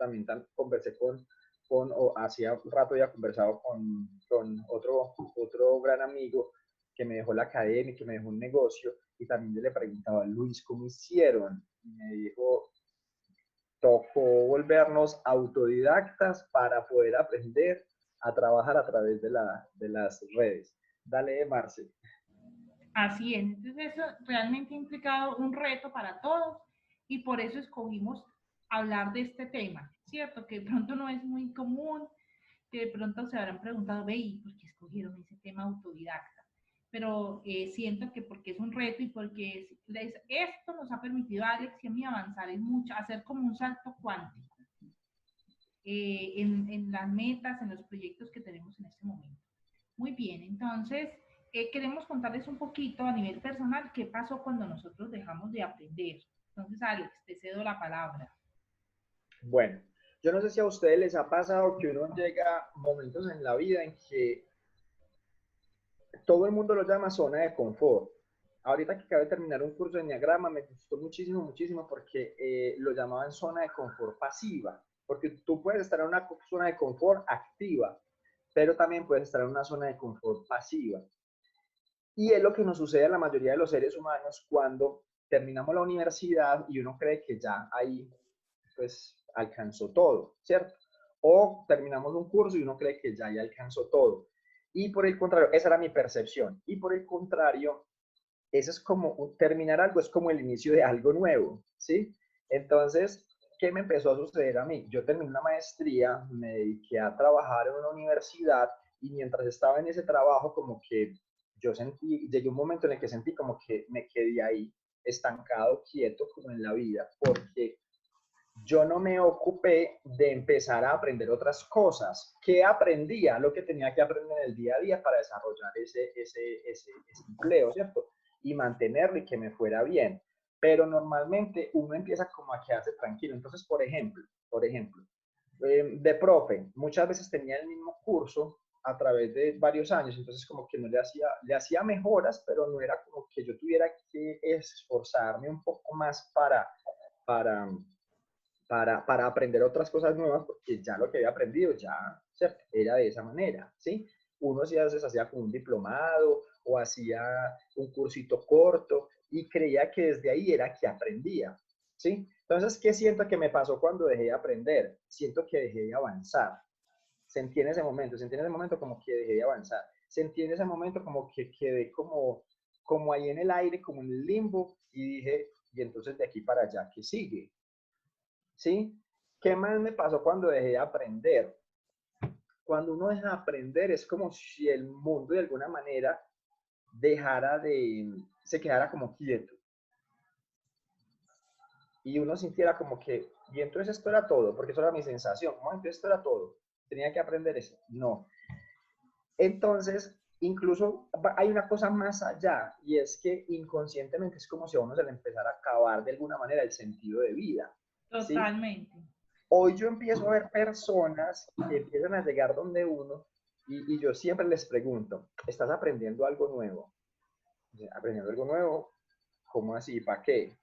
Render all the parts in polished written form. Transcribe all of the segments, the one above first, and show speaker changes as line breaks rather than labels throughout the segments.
también conversé o hacía un rato ya conversado con otro gran amigo que me dejó la academia, que me dejó un negocio, y también yo le preguntaba, Luis, ¿cómo hicieron? Y me dijo, tocó volvernos autodidactas para poder aprender a trabajar a través de las redes. Dale, Marce.
Así es, entonces eso realmente ha implicado un reto para todos y por eso escogimos hablar de este tema, ¿cierto? Que de pronto no es muy común, que de pronto se habrán preguntado, ve, ¿y por qué escogieron ese tema autodidacta? Pero siento que porque es un reto y porque esto nos ha permitido a Alex y a mí avanzar en mucho, hacer como un salto cuántico en las metas, en los proyectos que tenemos en este momento. Muy bien, entonces queremos contarles un poquito a nivel personal qué pasó cuando nosotros dejamos de aprender. Entonces, Alex, te cedo la palabra.
Bueno, yo no sé si a ustedes les ha pasado que uno llega a momentos en la vida en que todo el mundo lo llama zona de confort. Ahorita que acabo de terminar un curso de Enneagrama, me gustó muchísimo, muchísimo, porque lo llamaban zona de confort pasiva, porque tú puedes estar en una zona de confort activa, pero también puedes estar en una zona de confort pasiva. Y es lo que nos sucede a la mayoría de los seres humanos cuando terminamos la universidad y uno cree que ya ahí pues alcanzó todo, ¿cierto? O terminamos un curso y uno cree que ya alcanzó todo. Y por el contrario, esa era mi percepción. Y por el contrario, eso es como, terminar algo es como el inicio de algo nuevo, ¿sí? Entonces, ¿qué me empezó a suceder a mí? Yo terminé una maestría, me dediqué a trabajar en una universidad y mientras estaba en ese trabajo como que yo sentí, llegué un momento en el que sentí como que me quedé ahí estancado, quieto como en la vida, porque yo no me ocupé de empezar a aprender otras cosas. ¿Qué aprendía? Lo que tenía que aprender en el día a día para desarrollar ese empleo, ¿cierto? Y mantenerlo y que me fuera bien. Pero normalmente uno empieza como a quedarse tranquilo. Entonces, por ejemplo, de profe, muchas veces tenía el mismo curso a través de varios años, entonces como que no le hacía mejoras, pero no era como que yo tuviera que esforzarme un poco más para, para aprender otras cosas nuevas, porque ya lo que había aprendido ya, ¿cierto? Era de esa manera, ¿sí? Uno sí a veces hacía como un diplomado o hacía un cursito corto y creía que desde ahí era que aprendía, ¿sí? Entonces, ¿qué siento que me pasó cuando dejé de aprender? Siento que dejé de avanzar. Sentí en ese momento, sentí en ese momento como que dejé de avanzar. Sentí en ese momento como que quedé como ahí en el aire, como en el limbo, y dije, y entonces de aquí para allá, ¿qué sigue? ¿Sí? ¿Qué más me pasó cuando dejé de aprender? Cuando uno deja de aprender es como si el mundo de alguna manera se quedara como quieto. Y uno sintiera como que, y entonces esto era todo, porque eso era mi sensación, ¿no? Entonces esto era todo, tenía que aprender eso. No. Entonces, incluso hay una cosa más allá, y es que inconscientemente es como si a uno se le empezara a acabar de alguna manera el sentido de vida, ¿sí?
Totalmente.
Hoy yo empiezo a ver personas que empiezan a llegar donde uno y yo siempre les pregunto, ¿estás aprendiendo algo nuevo? ¿Aprendiendo algo nuevo? ¿Cómo así? ¿Para qué?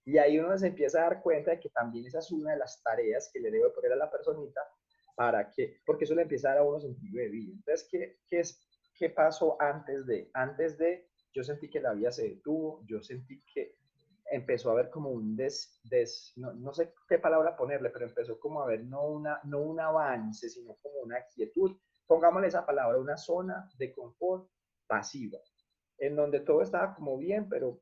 Y ahí uno se empieza a dar cuenta de que también esa es una de las tareas que le debo poner a la personita para que, porque eso le empieza a dar a uno sentido de vida. Entonces, ¿qué pasó antes de? Antes de, yo sentí que la vida se detuvo, yo sentí que empezó a haber como no sé qué palabra ponerle, pero empezó como a haber no un avance, sino como una quietud. Pongámosle esa palabra, una zona de confort pasiva, en donde todo estaba como bien, pero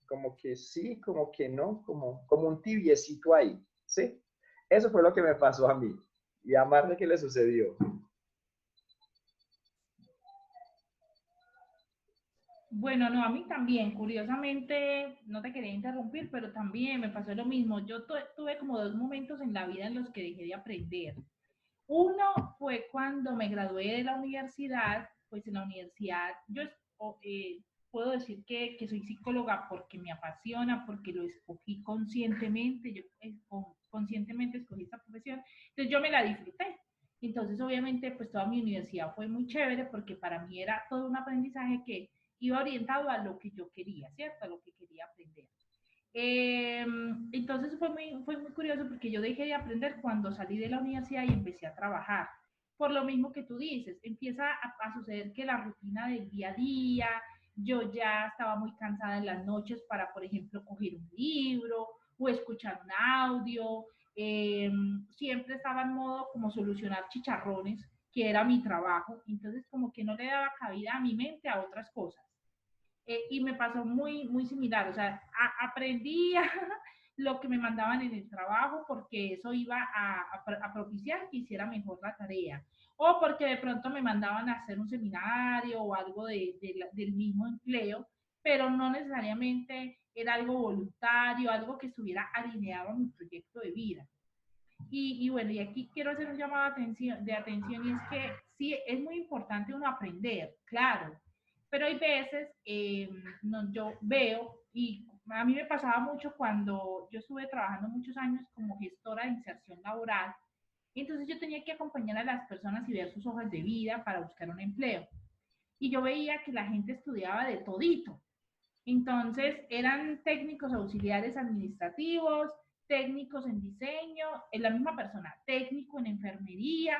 como que sí, como que no, como un tibiecito ahí, ¿sí? Eso fue lo que me pasó a mí. Y a Marta, ¿qué le sucedió?
Bueno, no, a mí también, curiosamente, no te quería interrumpir, pero también me pasó lo mismo. Yo tuve como dos momentos en la vida en los que dejé de aprender. Uno fue cuando me gradué de la universidad, pues en la universidad yo puedo decir que soy psicóloga porque me apasiona, porque lo escogí conscientemente, yo conscientemente escogí esta profesión, entonces yo me la disfruté. Entonces obviamente pues toda mi universidad fue muy chévere porque para mí era todo un aprendizaje que iba orientado a lo que yo quería, ¿cierto? A lo que quería aprender. Entonces fue muy curioso porque yo dejé de aprender cuando salí de la universidad y empecé a trabajar. Por lo mismo que tú dices, empieza a suceder que la rutina del día a día, yo ya estaba muy cansada en las noches para, por ejemplo, coger un libro o escuchar un audio. Siempre estaba en modo como solucionar chicharrones, que era mi trabajo. Entonces como que no le daba cabida a mi mente a otras cosas. Y me pasó muy similar, o sea, aprendía lo que me mandaban en el trabajo porque eso iba a propiciar que hiciera mejor la tarea, o porque de pronto me mandaban a hacer un seminario o algo del mismo empleo, pero no necesariamente era algo voluntario, algo que estuviera alineado a mi proyecto de vida. Bueno, y aquí quiero hacer un llamado de atención y es que sí, es muy importante uno aprender, claro, pero hay veces no, yo veo, y a mí me pasaba mucho cuando yo estuve trabajando muchos años como gestora de inserción laboral, y entonces yo tenía que acompañar a las personas y ver sus hojas de vida para buscar un empleo. Y yo veía que la gente estudiaba de todito, entonces, eran técnicos auxiliares administrativos, técnicos en diseño, es la misma persona, técnico en enfermería,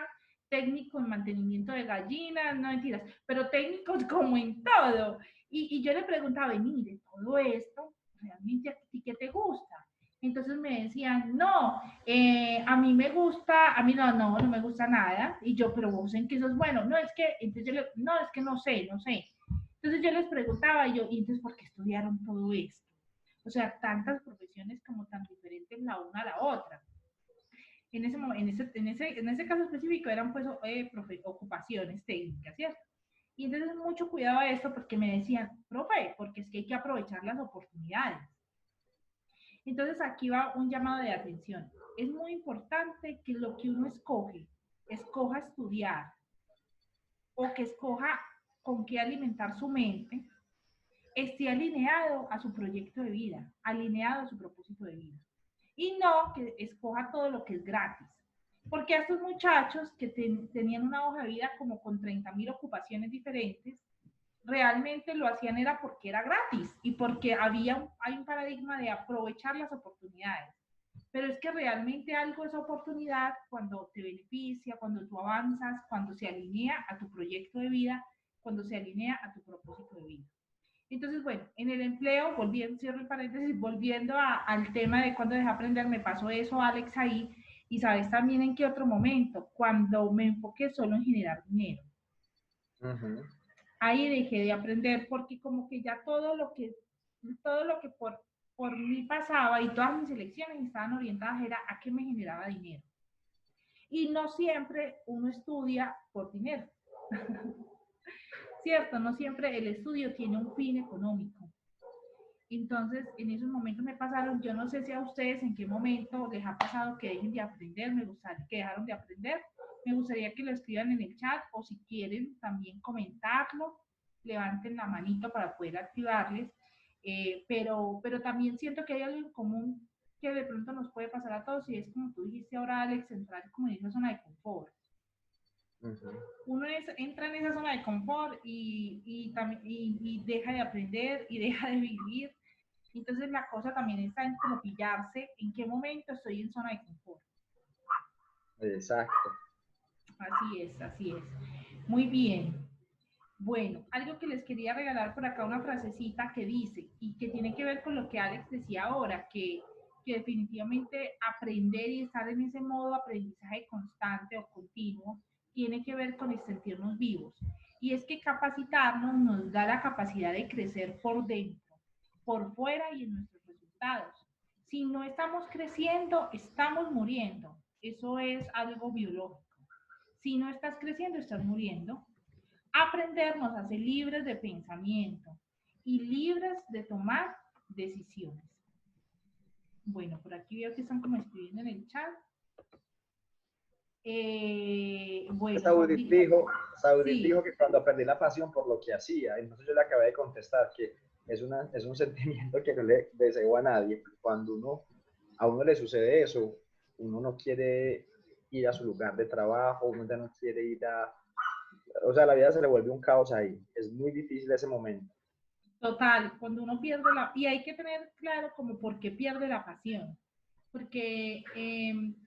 técnico en mantenimiento de gallinas, no mentiras, pero técnicos como en todo. Y yo le preguntaba, mire, todo esto, ¿realmente a ti qué te gusta? Entonces me decían, no, a mí me gusta, a mí no me gusta nada. Y yo, pero vos en qué sos bueno. No, es que, entonces yo le, no, es que no sé. Entonces yo les preguntaba, ¿y entonces por qué estudiaron todo esto? O sea, tantas profesiones como tan diferentes la una a la otra. En ese caso específico eran pues ocupaciones técnicas, ¿cierto? Y entonces mucho cuidado a esto porque me decían, profe, porque es que hay que aprovechar las oportunidades. Entonces aquí va un llamado de atención. Es muy importante que lo que uno escoja estudiar o que escoja con qué alimentar su mente, esté alineado a su proyecto de vida, alineado a su propósito de vida. Y no que escoja todo lo que es gratis. Porque a estos muchachos que tenían una hoja de vida como con 30.000 ocupaciones diferentes, realmente lo hacían era porque era gratis y porque hay un paradigma de aprovechar las oportunidades. Pero es que realmente algo es oportunidad cuando te beneficia, cuando tú avanzas, cuando se alinea a tu proyecto de vida, cuando se alinea a tu propósito de vida. Entonces, bueno, en el empleo, volviendo, cierro el paréntesis, volviendo al tema de cuando dejé aprender, me pasó eso, Alex, ahí, y sabes también en qué otro momento, cuando me enfoqué solo en generar dinero. Ahí dejé de aprender porque como que ya todo lo que por mí pasaba y todas mis elecciones estaban orientadas era a qué me generaba dinero. Y no siempre uno estudia por dinero. Cierto, no siempre el estudio tiene un fin económico. Entonces, en esos momentos me pasaron, yo no sé si a ustedes en qué momento les ha pasado que dejen de aprender, me gustaría que dejaron de aprender, me gustaría que lo escriban en el chat o si quieren también comentarlo, levanten la manito para poder activarles, pero también siento que hay algo en común que de pronto nos puede pasar a todos y es como tú dijiste ahora, Alex, entrar como en esa zona de confort. Uno entra en esa zona de confort y deja de aprender y deja de vivir. Entonces la cosa también está en como pillarse en qué momento estoy en zona de confort.
Exacto.
Así es. Muy bien. Bueno, algo que les quería regalar por acá, una frasecita que dice, y que tiene que ver con lo que Alex decía ahora, que definitivamente aprender y estar en ese modo de aprendizaje constante o continuo tiene que ver con el sentirnos vivos. Y es que capacitarnos nos da la capacidad de crecer por dentro, por fuera y en nuestros resultados. Si no estamos creciendo, estamos muriendo. Eso es algo biológico. Si no estás creciendo, estás muriendo. Aprender nos hace libres de pensamiento y libres de tomar decisiones. Bueno, por aquí veo que están como escribiendo en el chat. Bueno,
Saudit
sí,
dijo que cuando perdí la pasión por lo que hacía, entonces yo le acabé de contestar que es un sentimiento que no le deseo a nadie. Cuando a uno le sucede eso, uno no quiere ir a su lugar de trabajo, uno ya no quiere ir a... O sea, la vida se le vuelve un caos ahí. Es muy difícil ese momento.
Total, cuando uno pierde la... Y hay que tener claro como por qué pierde la pasión. Porque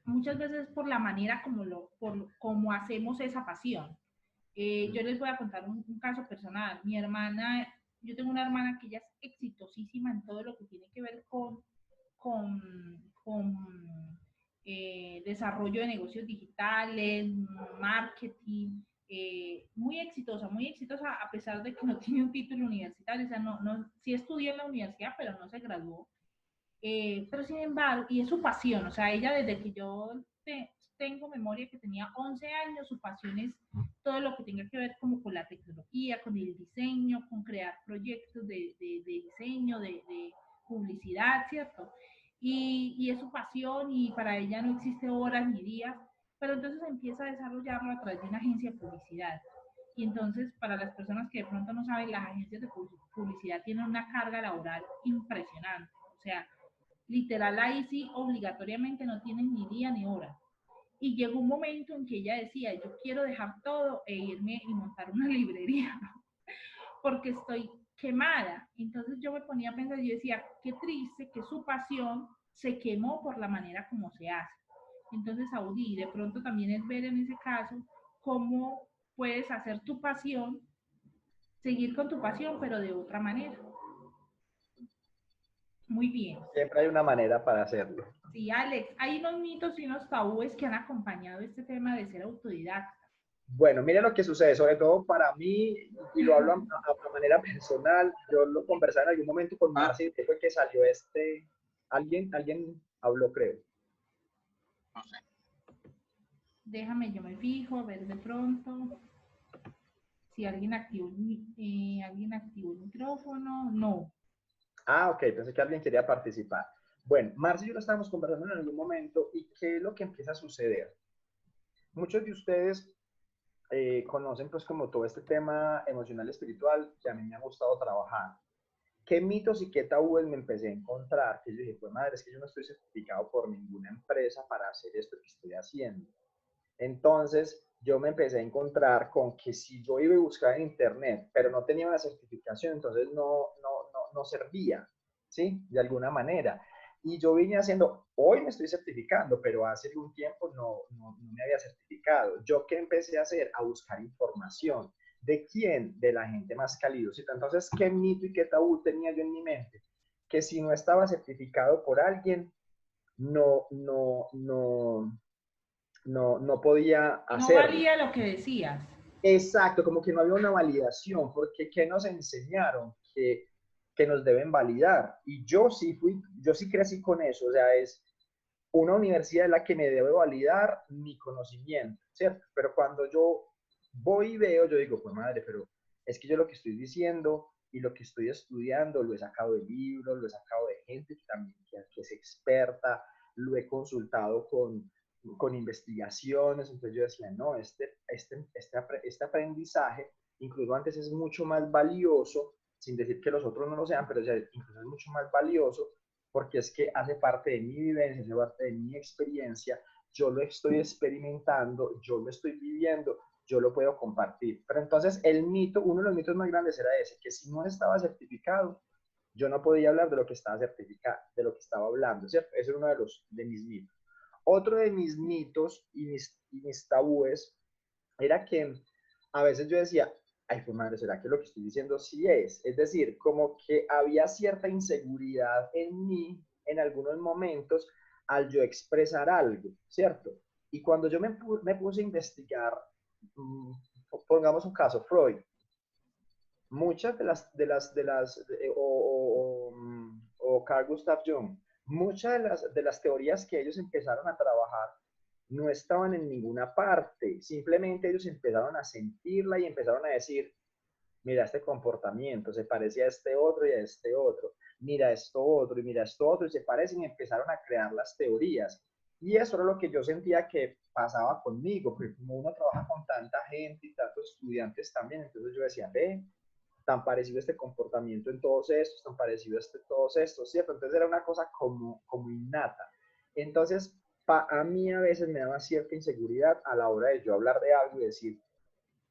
muchas veces por la manera como hacemos esa pasión. Yo les voy a contar un caso personal. Mi hermana, yo tengo una hermana que ella es exitosísima en todo lo que tiene que ver con desarrollo de negocios digitales, marketing, muy exitosa a pesar de que no tiene un título universitario, o sea, sí estudió en la universidad, pero no se graduó. Pero sin embargo, y es su pasión, o sea, ella desde que yo tengo memoria que tenía 11 años, su pasión es todo lo que tenga que ver como con la tecnología, con el diseño, con crear proyectos de diseño, de publicidad, ¿cierto? Y es su pasión y para ella no existe horas ni días, pero entonces empieza a desarrollarlo a través de una agencia de publicidad. Y entonces, para las personas que de pronto no saben, las agencias de publicidad tienen una carga laboral impresionante. O sea, literal ahí sí obligatoriamente no tienen ni día ni hora. Y llegó un momento en que ella decía, yo quiero dejar todo e irme y montar una librería, porque estoy quemada. Entonces yo me ponía a pensar, yo decía, qué triste que su pasión se quemó por la manera como se hace. Entonces, Audi, de pronto también es ver en ese caso cómo puedes hacer tu pasión, seguir con tu pasión, pero de otra manera. Muy bien.
Siempre hay una manera para hacerlo.
Sí, Alex, hay unos mitos y unos tabúes que han acompañado este tema de ser autodidacta.
Bueno, mire lo que sucede, sobre todo para mí, y lo hablo a manera personal, yo lo conversaba en algún momento con Marci, que fue que salió alguien habló, creo.
No sé.
Déjame, yo me fijo, a ver de pronto si alguien activó el micrófono. No.
Ah, ok, pensé que alguien quería participar. Bueno, Marci y yo lo estábamos conversando en algún momento, y ¿qué es lo que empieza a suceder? Muchos de ustedes conocen pues como todo este tema emocional espiritual que a mí me ha gustado trabajar. ¿Qué mitos y qué tabúes me empecé a encontrar? Que yo dije, pues madre, es que yo no estoy certificado por ninguna empresa para hacer esto que estoy haciendo. Entonces, yo me empecé a encontrar con que si yo iba a buscar en internet, pero no tenía una certificación, entonces no servía, ¿sí? De alguna manera. Y yo vine haciendo, hoy me estoy certificando, pero hace algún tiempo no me había certificado. ¿Yo qué empecé a hacer? A buscar información. ¿De quién? De la gente más calidosita. Entonces, ¿qué mito y qué tabú tenía yo en mi mente? Que si no estaba certificado por alguien, no, no, no, no podía
No
hacerlo.
valía lo que decías.
Exacto, como que no había una validación, porque ¿qué nos enseñaron? Que nos deben validar. Y yo sí crecí con eso, o sea, es una universidad en la que me debe validar mi conocimiento, ¿cierto? Pero cuando yo voy y veo, yo digo, pues madre, pero es que yo lo que estoy diciendo y lo que estoy estudiando lo he sacado de libros, lo he sacado de gente que también que es experta, lo he consultado con investigaciones, entonces yo decía, no, este aprendizaje, incluso antes es mucho más valioso, sin decir que los otros no lo sean, pero o sea, incluso es mucho más valioso porque es que hace parte de mi vivencia, hace parte de mi experiencia, yo lo estoy experimentando, yo lo estoy viviendo, yo lo puedo compartir. Pero entonces el mito, uno de los mitos más grandes era ese, que si no estaba certificado, yo no podía hablar de lo que estaba certificado, de lo que estaba hablando, ¿cierto? Ese es uno de mis mitos. Otro de mis mitos y mis tabúes era que a veces yo decía, ay, pues madre, ¿será que lo que estoy diciendo sí es? Es decir, como que había cierta inseguridad en mí en algunos momentos al yo expresar algo, ¿cierto? Y cuando yo me puse a investigar, pongamos un caso, Freud, muchas o Carl Gustav Jung, muchas de las teorías que ellos empezaron a trabajar no estaban en ninguna parte, simplemente ellos empezaron a sentirla y empezaron a decir, mira este comportamiento, se parece a este otro y a este otro, mira esto otro y mira esto otro, y se parecen y empezaron a crear las teorías. Y eso era lo que yo sentía que pasaba conmigo, porque como uno trabaja con tanta gente y tantos estudiantes también, entonces yo decía, ve, tan parecido este comportamiento en todos estos, tan parecido todos estos, ¿cierto? Entonces era una cosa como innata. Entonces, a mí a veces me daba cierta inseguridad a la hora de yo hablar de algo y decir,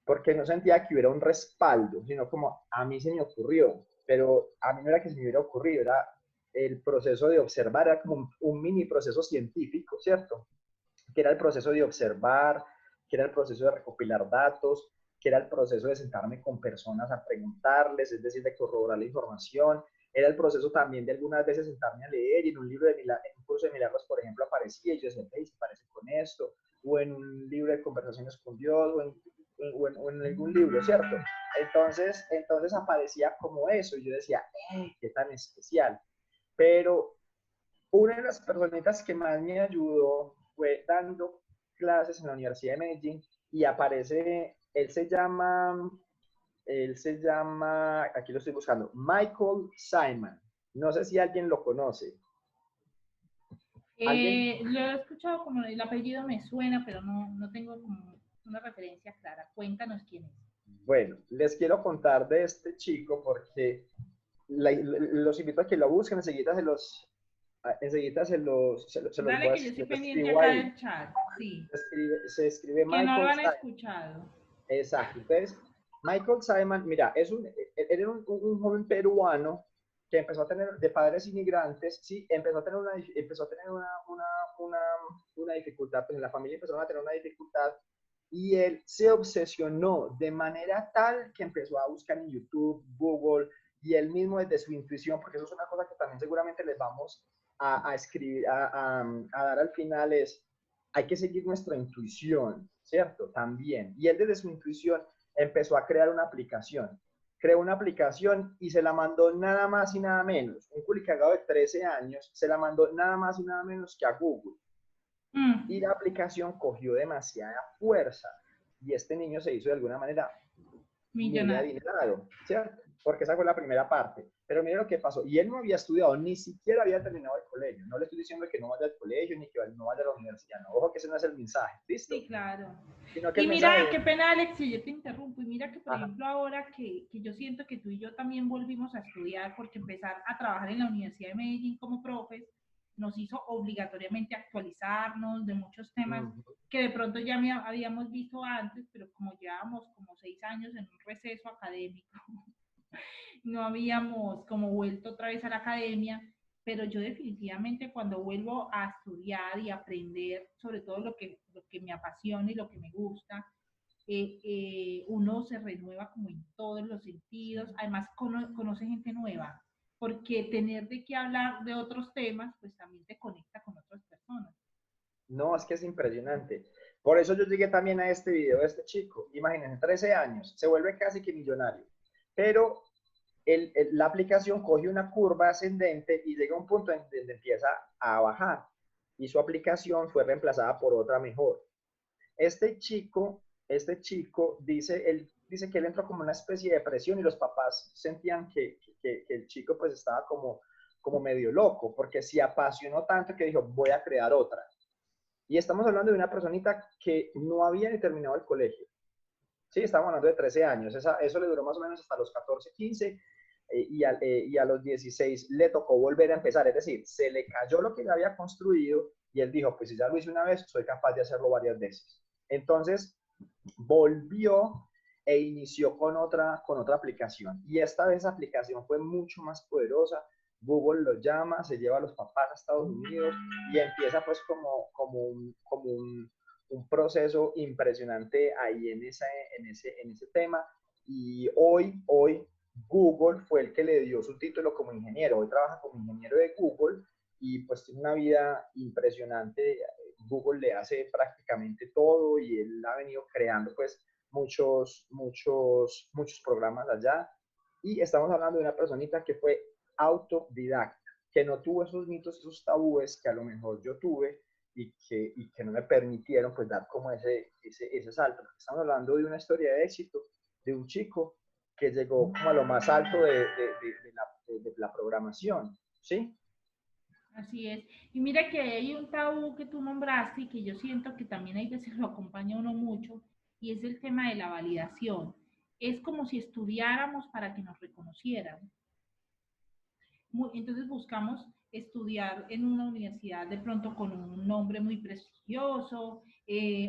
porque no sentía que hubiera un respaldo, sino como a mí se me ocurrió. pero a mí no era que se me hubiera ocurrido, era el proceso de observar, era como un mini proceso científico, ¿cierto? Que era el proceso de observar, que era el proceso de recopilar datos, que era el proceso de sentarme con personas a preguntarles, es decir, de corroborar la información. Era el proceso también de algunas veces sentarme a leer y en un libro de en un curso de milagros, por ejemplo, aparecía y yo decía, hey, se parece con esto, o en un libro de conversaciones con Dios, o en algún libro, ¿cierto? Entonces aparecía como eso y yo decía, qué tan especial. Pero una de las personitas que más me ayudó fue dando clases en la Universidad de Medellín y aparece, aquí lo estoy buscando, Michael Simon. No sé si alguien lo conoce. ¿Alguien?
Lo he escuchado, como el apellido me suena, pero no tengo como una referencia clara. Cuéntanos quién es.
Bueno, les quiero contar de este chico porque los invito a que lo busquen, enseguida se los
Dale, que yo estoy
les
pendiente
escribo
acá
ahí.
del chat. Sí,
Se escribe
que no lo
Michael
han
Simon.
escuchado.
Exacto. Entonces, Michael Simon, mira, era un joven peruano que empezó a tener, de padres inmigrantes, sí, empezó a tener una dificultad, pues en la familia empezaron a tener una dificultad y él se obsesionó de manera tal que empezó a buscar en YouTube, Google, y él mismo desde su intuición, porque eso es una cosa que también seguramente les vamos a escribir, a dar al final, es hay que seguir nuestra intuición, ¿cierto? También. Y él desde su intuición empezó a crear una aplicación. Creó una aplicación y se la mandó nada más y nada menos. Un culicagado de 13 años se la mandó nada más y nada menos que a Google. Y la aplicación cogió demasiada fuerza. Y este niño se hizo de alguna manera muy
Millonario.
adinerado, ¿cierto? Porque esa fue la primera parte. Pero mire lo que pasó. Y él no había estudiado, ni siquiera había terminado el colegio. No le estoy diciendo que no vaya al colegio ni que no vaya a la universidad. No, ojo que ese no es el mensaje, ¿listo?
Sí, claro.
Sino que
Y
el
mira,
mensaje
qué
es,
pena, Alex, si yo te interrumpo. Y mira que, por
ajá,
ejemplo, ahora que yo siento que tú y yo también volvimos a estudiar, porque empezar a trabajar en la Universidad de Medellín como profes nos hizo obligatoriamente actualizarnos de muchos temas que de pronto ya habíamos visto antes, pero como llevábamos como 6 años en un receso académico, no habíamos como vuelto otra vez a la academia, pero yo definitivamente cuando vuelvo a estudiar y aprender sobre todo lo que me apasiona y lo que me gusta, uno se renueva como en todos los sentidos, además conoce gente nueva, porque tener de qué hablar de otros temas, pues también te conecta con otras personas.
no, es que es impresionante. Por eso yo llegué también a este video de este chico. Imagínense, 13 años, se vuelve casi que millonario. Pero la aplicación coge una curva ascendente y llega a un punto en donde empieza a bajar. Y su aplicación fue reemplazada por otra mejor. Este chico dice que él entró como una especie de depresión y los papás sentían que el chico pues estaba como medio loco, porque se apasionó tanto que dijo, voy a crear otra. Y estamos hablando de una personita que no había ni terminado el colegio. Sí, estamos hablando de 13 años. Eso le duró más o menos hasta los 14, 15 y a los 16 le tocó volver a empezar. Es decir, se le cayó lo que él había construido y él dijo, pues si ya lo hice una vez, soy capaz de hacerlo varias veces. Entonces, volvió e inició con otra aplicación. Y esta vez la aplicación fue mucho más poderosa. Google lo llama, se lleva a los papás a Estados Unidos y empieza pues como un proceso impresionante ahí en ese tema. Y hoy Google fue el que le dio su título como ingeniero. Hoy trabaja como ingeniero de Google y pues tiene una vida impresionante. Google le hace prácticamente todo y él ha venido creando pues muchos programas allá. Y estamos hablando de una personita que fue autodidacta, que no tuvo esos mitos, esos tabúes que a lo mejor yo tuve y que no me permitieron pues dar como ese salto. Estamos hablando de una historia de éxito de un chico que llegó como a lo más alto de la programación, ¿sí?
Así es. Y mira que hay un tabú que tú nombraste y que yo siento que también hay veces lo acompaña uno mucho, y es el tema de la validación. Es como si estudiáramos para que nos reconocieran. Entonces buscamos estudiar en una universidad de pronto con un nombre muy prestigioso,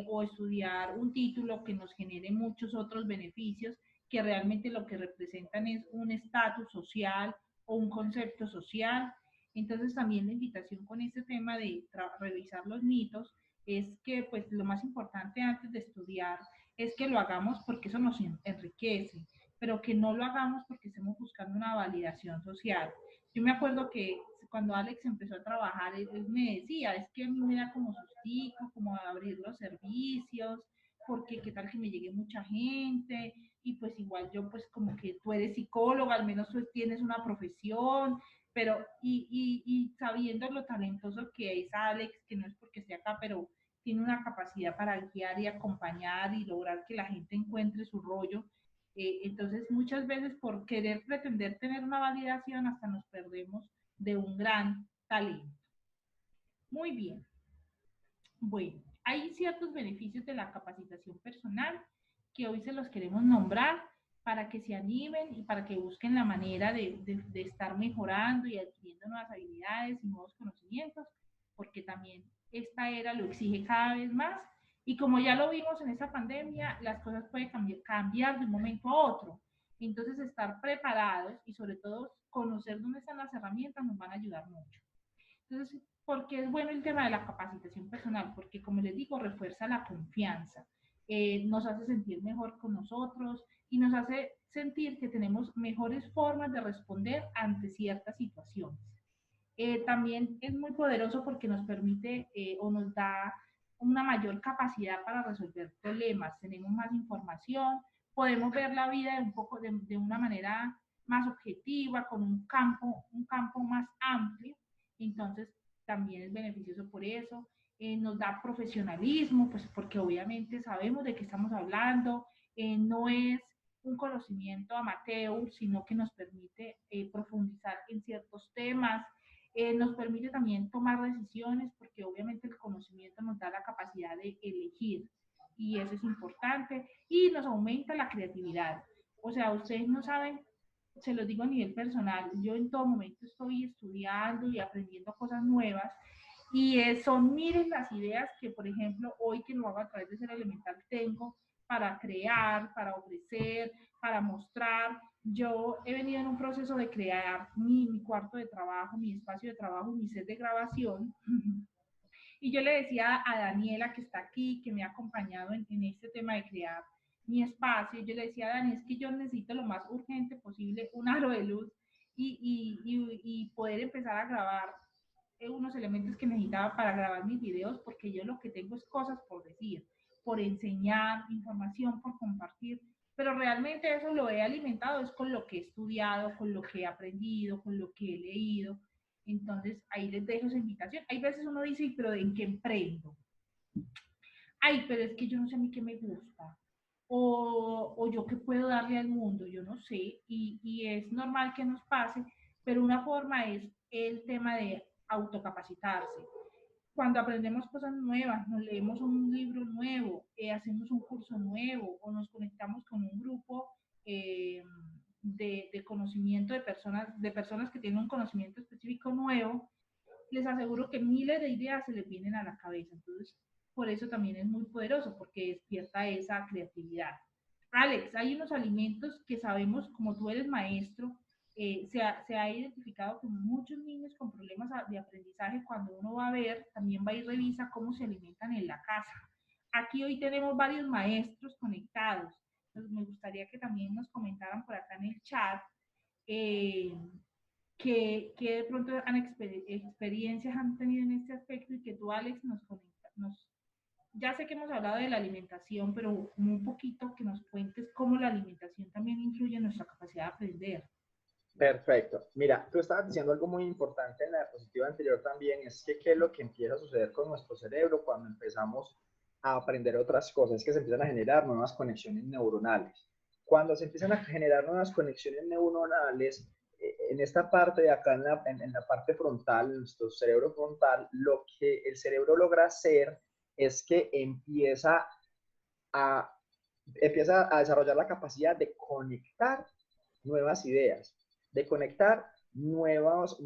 o estudiar un título que nos genere muchos otros beneficios, que realmente lo que representan es un estatus social o un concepto social. Entonces también la invitación con este tema de revisar los mitos es que pues lo más importante antes de estudiar es que lo hagamos porque eso nos enriquece, pero que no lo hagamos porque estemos buscando una validación social. Yo me acuerdo que cuando Alex empezó a trabajar, él me decía, es que a mí me da como sustico, como abrir los servicios, porque qué tal que me llegue mucha gente, y pues igual yo pues como que tú eres psicóloga, al menos tú tienes una profesión, pero y sabiendo lo talentoso que es Alex, que no es porque esté acá, pero tiene una capacidad para guiar y acompañar y lograr que la gente encuentre su rollo. Entonces muchas veces por querer pretender tener una validación hasta nos perdemos de un gran talento. Muy bien. Bueno, hay ciertos beneficios de la capacitación personal que hoy se los queremos nombrar para que se animen y para que busquen la manera de estar mejorando y adquiriendo nuevas habilidades y nuevos conocimientos, porque también esta era lo exige cada vez más. Y como ya lo vimos en esta pandemia, las cosas pueden cambiar de un momento a otro. Entonces, estar preparados y sobre todo conocer dónde están las herramientas nos van a ayudar mucho. Entonces, ¿por qué es bueno el tema de la capacitación personal? Porque, como les digo, refuerza la confianza, nos hace sentir mejor con nosotros y nos hace sentir que tenemos mejores formas de responder ante ciertas situaciones. También es muy poderoso porque nos permite o nos da una mayor capacidad para resolver problemas, tenemos más información, podemos ver la vida de una manera más objetiva, con un campo más amplio, entonces también es beneficioso por eso. Nos da profesionalismo, pues porque obviamente sabemos de qué estamos hablando, no es un conocimiento amateur, sino que nos permite profundizar en ciertos temas, nos permite también tomar decisiones, porque obviamente el conocimiento nos da la capacidad de elegir, y eso es importante, y nos aumenta la creatividad. O sea, ustedes no saben, se los digo a nivel personal, yo en todo momento estoy estudiando y aprendiendo cosas nuevas, y son miles las ideas que, por ejemplo, hoy que lo hago a través de Ser Elemental, tengo para crear, para ofrecer, para mostrar. Yo he venido en un proceso de crear mi cuarto de trabajo, mi espacio de trabajo, mi set de grabación. Y yo le decía a Daniela, que está aquí, que me ha acompañado en este tema de crear mi espacio, yo le decía a Dani, es que yo necesito lo más urgente posible un aro de luz y poder empezar a grabar unos elementos que necesitaba para grabar mis videos, porque yo lo que tengo es cosas por decir, por enseñar, información por compartir, pero realmente eso lo he alimentado es con lo que he estudiado, con lo que he aprendido, con lo que he leído. Entonces ahí les dejo esa invitación. Hay veces uno dice, pero ¿en qué emprendo? Ay, pero es que yo no sé a mí qué me gusta. O yo qué puedo darle al mundo, yo no sé, y es normal que nos pase, pero una forma es el tema de autocapacitarse. Cuando aprendemos cosas nuevas, nos leemos un libro nuevo, hacemos un curso nuevo o nos conectamos con un grupo de conocimiento de personas que tienen un conocimiento específico nuevo, les aseguro que miles de ideas se les vienen a la cabeza. Entonces, por eso también es muy poderoso, porque despierta esa creatividad. Alex, hay unos alimentos que sabemos, como tú eres maestro, se ha identificado con muchos niños con problemas de aprendizaje. Cuando uno va a ver, también va y revisa cómo se alimentan en la casa. Aquí hoy tenemos varios maestros conectados. Entonces, me gustaría que también nos comentaran por acá en el chat eh, que de pronto experiencias han tenido en este aspecto, y que tú, Alex, ya sé que hemos hablado de la alimentación, pero un poquito que nos cuentes cómo la alimentación también influye en nuestra capacidad de aprender.
Perfecto. Mira, tú estabas diciendo algo muy importante en la diapositiva anterior también, es que qué es lo que empieza a suceder con nuestro cerebro cuando empezamos a aprender otras cosas, es que se empiezan a generar nuevas conexiones neuronales. Cuando se empiezan a generar nuevas conexiones neuronales, en esta parte de acá, en la parte frontal, en nuestro cerebro frontal, lo que el cerebro logra hacer es que a, empieza a desarrollar la capacidad de conectar nuevas ideas, de conectar nuevas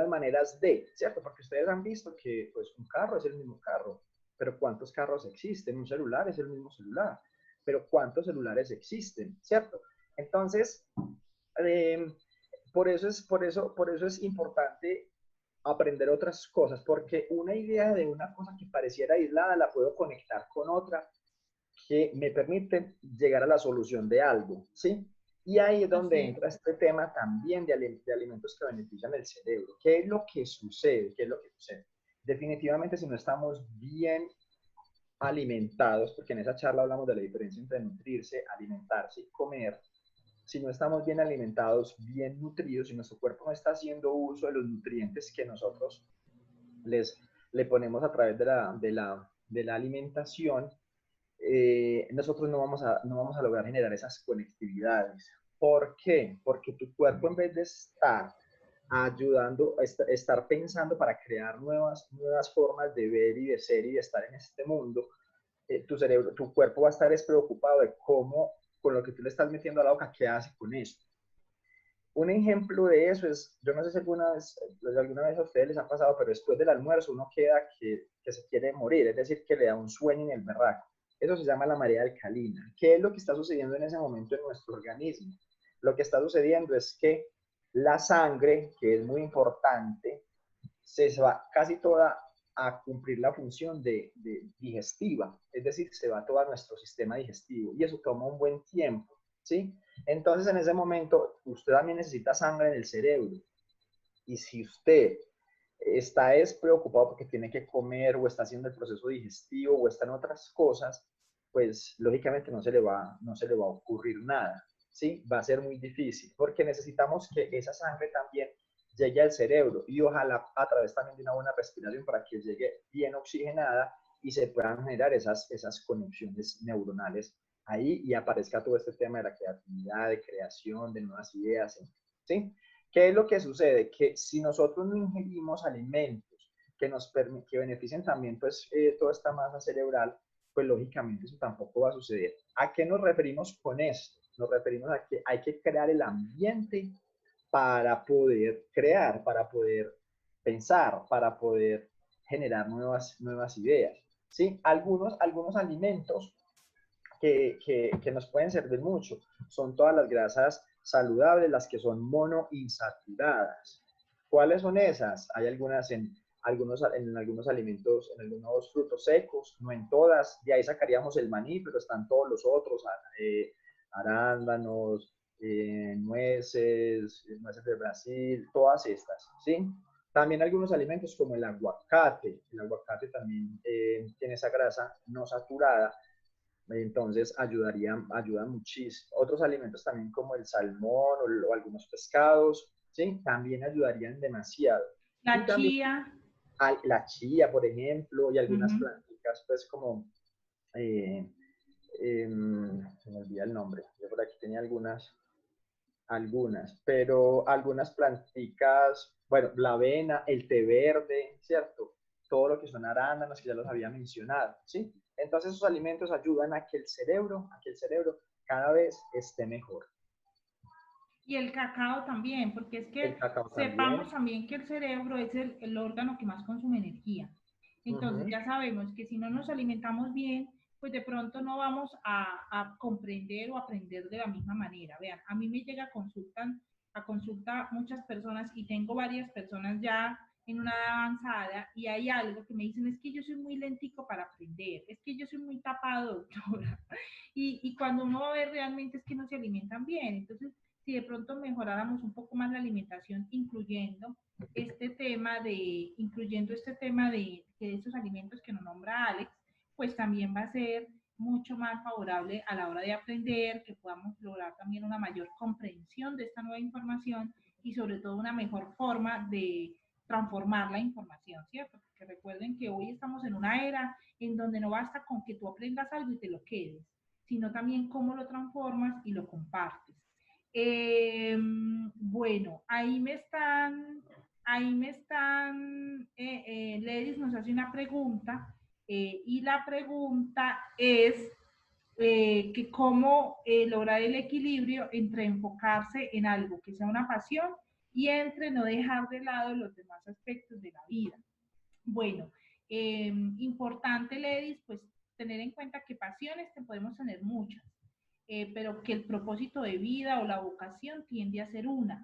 maneras de, ¿cierto? Porque ustedes han visto que pues, un carro es el mismo carro, pero ¿cuántos carros existen? Un celular es el mismo celular. pero ¿cuántos celulares existen? ¿Cierto? Entonces, eh, por eso es importante aprender otras cosas, porque una idea de una cosa que pareciera aislada la puedo conectar con otra que me permiten llegar a la solución de algo, ¿sí? Y ahí es donde
Así es.
entra este tema también de alimentos que benefician el cerebro. ¿Qué es lo que sucede? ¿Qué es lo que sucede? Definitivamente, si no estamos bien alimentados, porque en esa charla hablamos de la diferencia entre nutrirse, alimentarse y comer, si no estamos bien alimentados, bien nutridos, si nuestro cuerpo no está haciendo uso de los nutrientes que nosotros les, le ponemos a través de la alimentación, nosotros no vamos a lograr generar esas conectividades. ¿Por qué? Porque tu cuerpo, en vez de estar ayudando, estar pensando para crear nuevas formas de ver y de ser y de estar en este mundo, tu cerebro, tu cuerpo va a estar preocupado de cómo, con lo que tú le estás metiendo a la boca, qué hace con eso. Un ejemplo de eso es, yo no sé si alguna vez a ustedes les ha pasado, pero después del almuerzo uno queda que se quiere morir, es decir, que le da un sueño en el berraco. Eso se llama la marea alcalina. ¿Qué es lo que está sucediendo en ese momento en nuestro organismo? Lo que está sucediendo es que la sangre, que es muy importante, se va casi toda a cumplir la función de digestiva, es decir, se va todo a nuestro sistema digestivo y eso toma un buen tiempo, ¿sí? Entonces, en ese momento, usted también necesita sangre en el cerebro. Y si usted está preocupado porque tiene que comer o está haciendo el proceso digestivo o está en otras cosas, pues lógicamente no se le va a ocurrir nada, ¿sí? Va a ser muy difícil porque necesitamos que esa sangre también llegue al cerebro y ojalá a través también de una buena respiración para que llegue bien oxigenada y se puedan generar esas conexiones neuronales ahí y aparezca todo este tema de la creatividad, de creación, de nuevas ideas, ¿sí? ¿Qué es lo que sucede? Que si nosotros no ingerimos alimentos que beneficien también pues, toda esta masa cerebral, pues lógicamente eso tampoco va a suceder. ¿A qué nos referimos con esto? Nos referimos a que hay que crear el ambiente para poder crear, para poder pensar, para poder generar nuevas ideas. ¿Sí? Algunos alimentos que nos pueden servir mucho son todas las grasas saludables, las que son monoinsaturadas. ¿Cuáles son esas? Hay en algunos alimentos, en algunos frutos secos, no en todas. De ahí sacaríamos el maní, pero están todos los otros, arándanos, nueces de Brasil, todas estas, ¿sí? También algunos alimentos como el aguacate. El aguacate también tiene esa grasa no saturada, entonces ayuda muchísimo. Otros alimentos también como el salmón o algunos pescados, ¿sí? También ayudarían demasiado.
La
Y también
chía.
la chía, por ejemplo, y algunas
Ujú.
plantas, pues como, eh, se me olvida el nombre, yo por aquí tenía algunas, pero algunas planticas, bueno, la avena, el té verde, ¿cierto? Todo lo que son arándanos, que ya los había mencionado, ¿sí? Entonces esos alimentos ayudan a que el cerebro cada vez esté mejor.
Y el cacao también, porque es
El
que
cacao
sepamos
también.
también que el cerebro es el órgano que más consume energía. Entonces
Ujú.
ya sabemos que si no nos alimentamos bien, pues de pronto no vamos a comprender o aprender de la misma manera. Vean, a mí me llega a consulta muchas personas y tengo varias personas ya en una edad avanzada y hay algo que me dicen, es que yo soy muy lentico para aprender, es que yo soy muy tapado, doctora. Y cuando uno va a ver realmente es que no se alimentan bien. Entonces, si de pronto mejoráramos un poco más la alimentación, incluyendo este tema de esos alimentos que nos nombra Alex, pues también va a ser mucho más favorable a la hora de aprender, que podamos lograr también una mayor comprensión de esta nueva información y sobre todo una mejor forma de transformar la información, ¿cierto? Porque recuerden que hoy estamos en una era en donde no basta con que tú aprendas algo y te lo quedes, sino también cómo lo transformas y lo compartes. Bueno, Ledis nos hace una pregunta y la pregunta es que cómo lograr el equilibrio entre enfocarse en algo que sea una pasión y entre no dejar de lado los demás aspectos de la vida. Bueno, importante, Ledis, pues tener en cuenta que pasiones te podemos tener muchas, pero que el propósito de vida o la vocación tiende a ser una.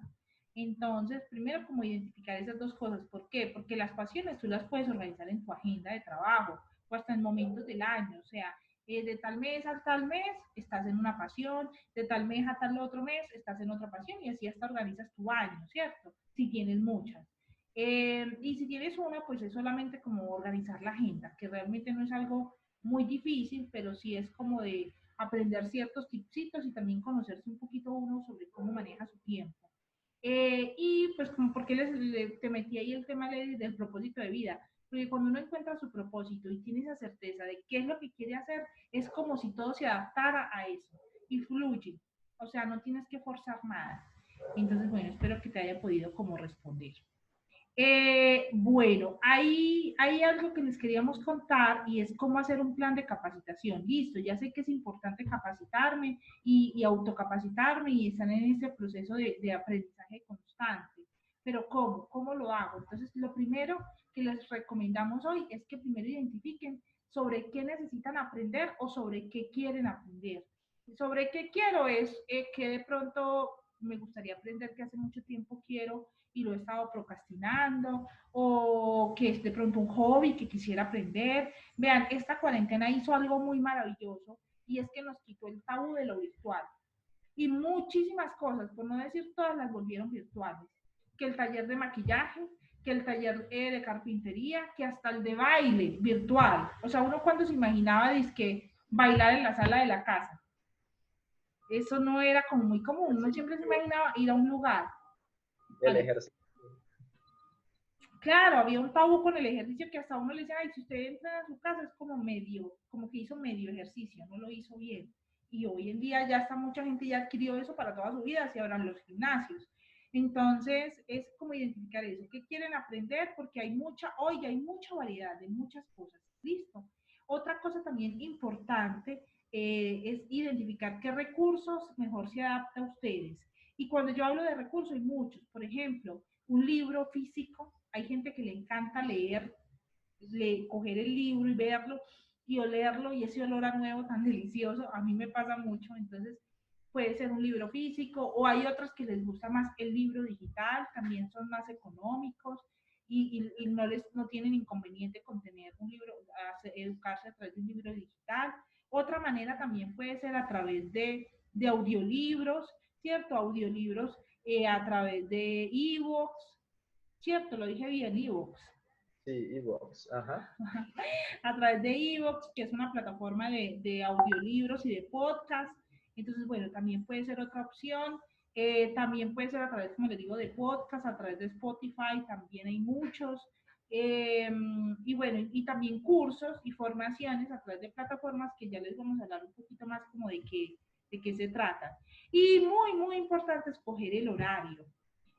Entonces, primero, como identificar esas dos cosas. ¿Por qué? Porque las pasiones tú las puedes organizar en tu agenda de trabajo o hasta en momentos del año. O sea, de tal mes a tal mes estás en una pasión, de tal mes a tal otro mes estás en otra pasión y así hasta organizas tu año, ¿cierto? Si tienes muchas. Y si tienes una, pues es solamente como organizar la agenda, que realmente no es algo muy difícil, pero sí es como de aprender ciertos tipsitos y también conocerse un poquito uno sobre cómo maneja su tiempo. Y pues como porque te metí ahí el tema del propósito de vida, porque cuando uno encuentra su propósito y tiene esa certeza de qué es lo que quiere hacer, es como si todo se adaptara a eso y fluye, o sea, no tienes que forzar nada. Entonces, bueno, espero que te haya podido como responder. Bueno, hay algo que les queríamos contar y es cómo hacer un plan de capacitación. Listo, ya sé que es importante capacitarme y autocapacitarme y estar en ese proceso de aprendizaje constante. Pero ¿cómo? ¿Cómo lo hago? Entonces, lo primero que les recomendamos hoy es que primero identifiquen sobre qué necesitan aprender o sobre qué quieren aprender. Sobre qué quiero es que de pronto me gustaría aprender, que hace mucho tiempo quiero y lo he estado procrastinando, o que es de pronto un hobby que quisiera aprender. Vean, esta cuarentena hizo algo muy maravilloso y es que nos quitó el tabú de lo virtual. Y muchísimas cosas, por no decir todas, las volvieron virtuales. Que el taller de maquillaje, que el taller de carpintería, que hasta el de baile virtual. O sea, uno cuando se imaginaba dizque bailar en la sala de la casa. Eso no era como muy común. Uno siempre se imaginaba ir a un lugar.
El ejercicio.
Claro, había un tabú con el ejercicio que hasta uno le decía, ay, si usted entra a su casa es como medio, como que hizo medio ejercicio, no lo hizo bien. Y hoy en día ya está mucha gente ya adquirió eso para toda su vida, se abran los gimnasios. Entonces, es como identificar eso, qué quieren aprender, porque hoy ya hay mucha variedad de muchas cosas. Listo. Otra cosa también importante es identificar qué recursos mejor se adapta a ustedes. Y cuando yo hablo de recursos, hay muchos. Por ejemplo, un libro físico, hay gente que le encanta leer, coger el libro y verlo y olerlo y ese olor a nuevo tan delicioso, a mí me pasa mucho, entonces puede ser un libro físico o hay otros que les gusta más el libro digital, también son más económicos y no tienen inconveniente con tener un libro, educarse a través de un libro digital. Otra manera también puede ser a través de audiolibros, ¿cierto? Audiolibros a través de ebooks, ¿cierto? Lo dije bien, ebooks.
Sí, Evox, ajá.
A través de ebooks, que es una plataforma de audiolibros y de podcast. Entonces, bueno, también puede ser otra opción. También puede ser a través, como les digo, de podcast, a través de Spotify, también hay muchos. Y bueno, y también cursos y formaciones a través de plataformas que ya les vamos a hablar un poquito más como de qué se trata. Y muy, muy importante escoger el horario.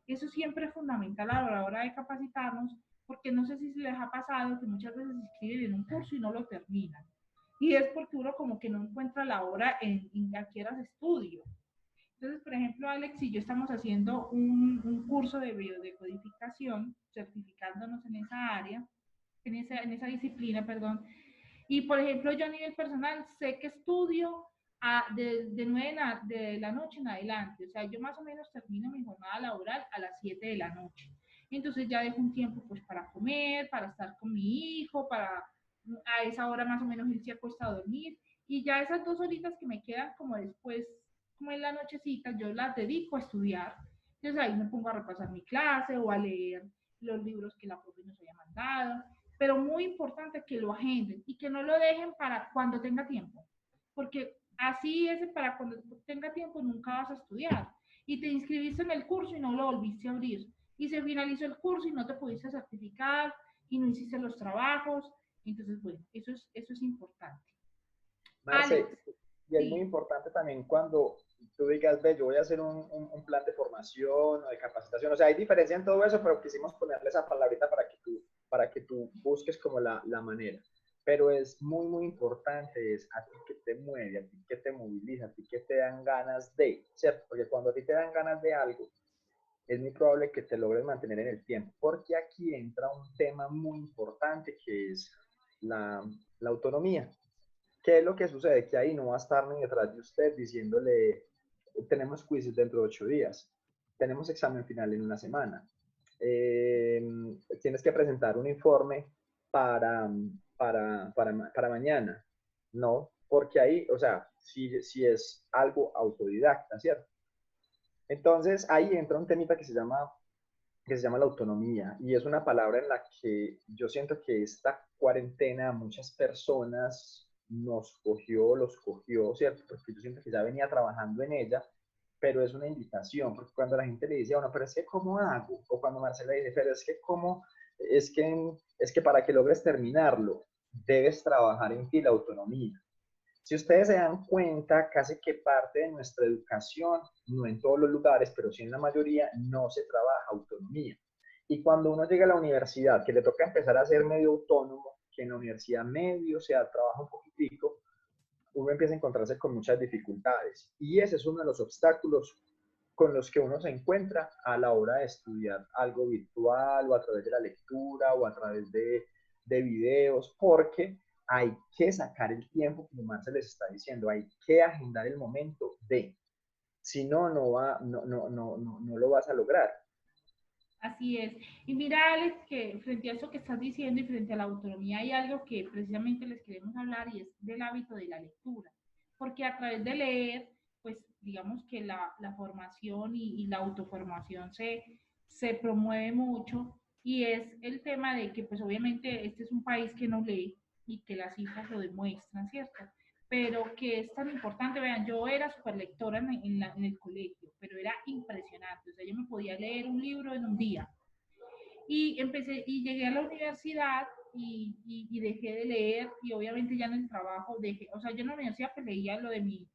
Eso siempre es fundamental a la hora de capacitarnos, porque no sé si les ha pasado que muchas veces se inscriben en un curso y no lo terminan. Y es porque uno como que no encuentra la hora en a qué horas estudio. Entonces, por ejemplo, Alex y yo estamos haciendo un curso de biodecodificación, certificándonos en esa área, en esa disciplina, perdón. Y, por ejemplo, yo a nivel personal sé que estudio de 9 de la noche en adelante. O sea, yo más o menos termino mi jornada laboral a las 7 de la noche. Entonces ya dejo un tiempo pues para comer, para estar con mi hijo, para a esa hora más o menos él se acuesta a dormir. Y ya esas 2 horitas que me quedan como después, como en la nochecita, yo las dedico a estudiar. Entonces ahí me pongo a repasar mi clase o a leer los libros que la profe nos haya mandado, pero muy importante que lo agenden y que no lo dejen para cuando tenga tiempo, porque así es, para cuando tenga tiempo nunca vas a estudiar y te inscribiste en el curso y no lo volviste a abrir y se finalizó el curso y no te pudiste certificar y no hiciste los trabajos. Entonces, bueno, eso es importante.
Marce,
Alex,
y es muy
sí.
importante también cuando tú digas, ve, yo voy a hacer un plan de formación o de capacitación. O sea, hay diferencia en todo eso, pero quisimos ponerle esa palabrita para que tú busques como la manera. Pero es muy, muy importante, es a ti que te mueve, a ti que te moviliza, a ti que te dan ganas de, ¿cierto? Porque cuando a ti te dan ganas de algo, es muy probable que te logres mantener en el tiempo. Porque aquí entra un tema muy importante que es la autonomía. ¿Qué es lo que sucede? Que ahí no va a estar ni detrás de usted diciéndole, tenemos quizzes dentro de 8 días, tenemos examen final en una semana, eh, tienes que presentar un informe para, para mañana, ¿no? Porque ahí, o sea, si es algo autodidacta, ¿cierto? Entonces ahí entra un temita que se llama la autonomía, y es una palabra en la que yo siento que esta cuarentena a muchas personas los cogió, ¿cierto? Porque yo siento que ya venía trabajando en ella, pero es una invitación, porque cuando la gente le dice, bueno, pero es que ¿cómo hago? O cuando Marcela dice, pero es que ¿cómo? Es que para que logres terminarlo, debes trabajar en ti la autonomía. Si ustedes se dan cuenta, casi que parte de nuestra educación, no en todos los lugares, pero sí en la mayoría, no se trabaja autonomía. Y cuando uno llega a la universidad, que le toca empezar a ser medio autónomo, que en la universidad medio, o sea, trabaja un poquitico, uno empieza a encontrarse con muchas dificultades. Y ese es uno de los obstáculos con los que uno se encuentra a la hora de estudiar algo virtual o a través de la lectura o a través de videos, porque hay que sacar el tiempo, como Marcel les está diciendo, hay que agendar el momento de, si no, no lo vas a lograr.
Así es. Y mira, Alex, que frente a eso que estás diciendo y frente a la autonomía hay algo que precisamente les queremos hablar y es del hábito de la lectura. Porque a través de leer, pues digamos que la formación y la autoformación se promueve mucho y es el tema de que pues obviamente este es un país que no lee y que las cifras lo demuestran, ¿cierto? Pero que es tan importante, vean, yo era súper lectora en el colegio, pero era impresionante, o sea, yo me podía leer un libro en un día, y empecé, y llegué a la universidad y dejé de leer, y obviamente ya en el trabajo dejé, o sea, yo en la universidad pues leía lo de mi